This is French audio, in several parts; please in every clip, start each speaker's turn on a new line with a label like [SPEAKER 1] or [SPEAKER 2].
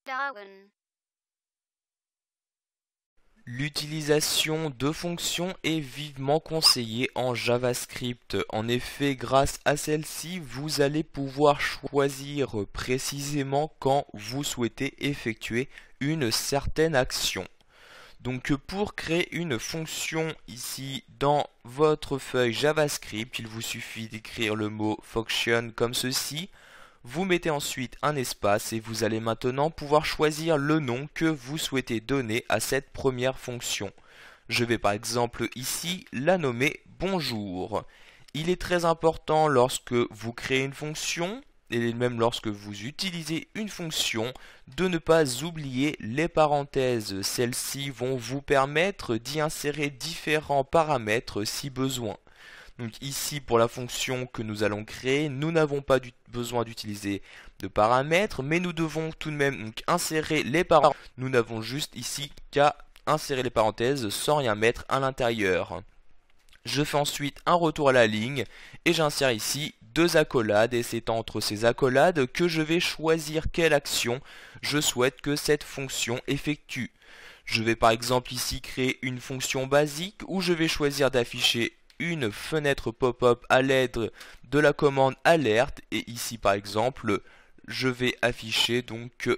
[SPEAKER 1] Darwin.
[SPEAKER 2] L'utilisation de fonctions est vivement conseillée en JavaScript. En effet, grâce à celle-ci, vous allez pouvoir choisir précisément quand vous souhaitez effectuer une certaine action. Donc pour créer une fonction ici dans votre feuille JavaScript, il vous suffit d'écrire le mot function comme ceci. Vous mettez ensuite un espace et vous allez maintenant pouvoir choisir le nom que vous souhaitez donner à cette première fonction. Je vais par exemple ici la nommer bonjour. Il est très important lorsque vous créez une fonction, et même lorsque vous utilisez une fonction, de ne pas oublier les parenthèses. Celles-ci vont vous permettre d'y insérer différents paramètres si besoin. Donc ici, pour la fonction que nous allons créer, nous n'avons pas besoin d'utiliser de paramètres, mais nous devons tout de même donc, insérer les paramètres. Nous n'avons juste ici qu'à insérer les parenthèses sans rien mettre à l'intérieur. Je fais ensuite un retour à la ligne et j'insère ici deux accolades, et c'est entre ces accolades que je vais choisir quelle action je souhaite que cette fonction effectue. Je vais par exemple ici créer une fonction basique où je vais choisir d'afficher une fenêtre pop-up à l'aide de la commande alerte, et ici par exemple je vais afficher donc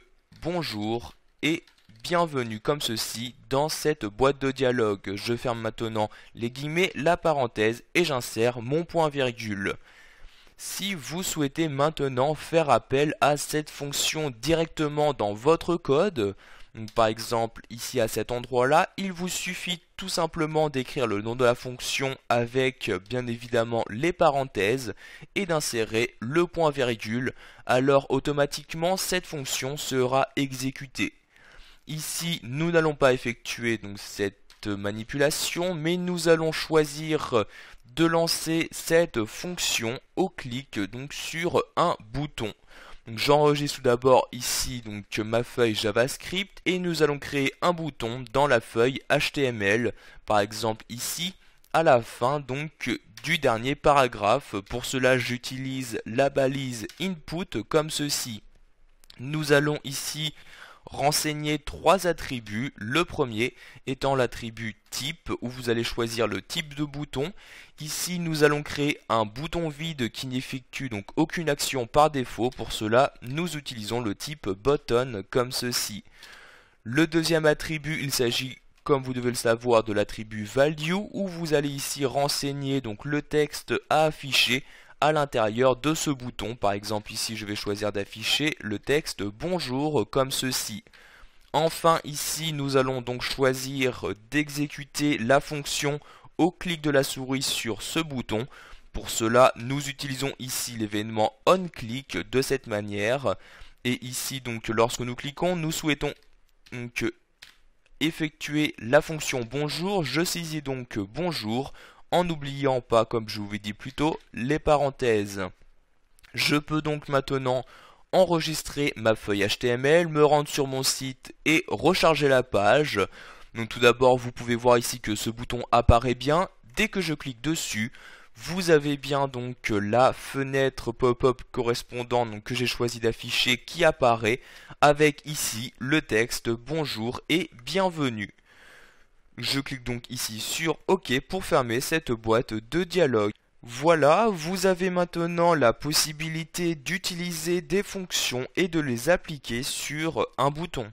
[SPEAKER 2] bonjour et bienvenue comme ceci dans cette boîte de dialogue. Je ferme maintenant les guillemets, la parenthèse et j'insère mon point virgule. Si vous souhaitez maintenant faire appel à cette fonction directement dans votre code, donc par exemple ici à cet endroit-là, il vous suffit tout simplement d'écrire le nom de la fonction avec bien évidemment les parenthèses et d'insérer le point virgule. Alors automatiquement cette fonction sera exécutée. Ici nous n'allons pas effectuer donc cette manipulation, mais nous allons choisir de lancer cette fonction au clic donc sur un bouton. J'enregistre tout d'abord ici donc ma feuille JavaScript et nous allons créer un bouton dans la feuille HTML, par exemple ici à la fin donc du dernier paragraphe. Pour cela j'utilise la balise input comme ceci. Nous allons ici renseigner trois attributs, le premier étant l'attribut type où vous allez choisir le type de bouton. Ici nous allons créer un bouton vide qui n'effectue donc aucune action par défaut. Pour cela nous utilisons le type button comme ceci. Le deuxième attribut, il s'agit comme vous devez le savoir de l'attribut value où vous allez ici renseigner donc le texte à afficher à l'intérieur de ce bouton. Par exemple ici je vais choisir d'afficher le texte bonjour comme ceci. Enfin ici nous allons donc choisir d'exécuter la fonction au clic de la souris sur ce bouton. Pour cela nous utilisons ici l'événement onClick de cette manière, et ici donc lorsque nous cliquons nous souhaitons donc effectuer la fonction bonjour. Je saisis donc bonjour en n'oubliant pas, comme je vous l'ai dit plus tôt, les parenthèses. Je peux donc maintenant enregistrer ma feuille HTML, me rendre sur mon site et recharger la page. Donc tout d'abord vous pouvez voir ici que ce bouton apparaît bien. Dès que je clique dessus, vous avez bien donc la fenêtre pop-up correspondante donc, que j'ai choisi d'afficher qui apparaît avec ici le texte bonjour et bienvenue. Je clique donc ici sur OK pour fermer cette boîte de dialogue. Voilà, vous avez maintenant la possibilité d'utiliser des fonctions et de les appliquer sur un bouton.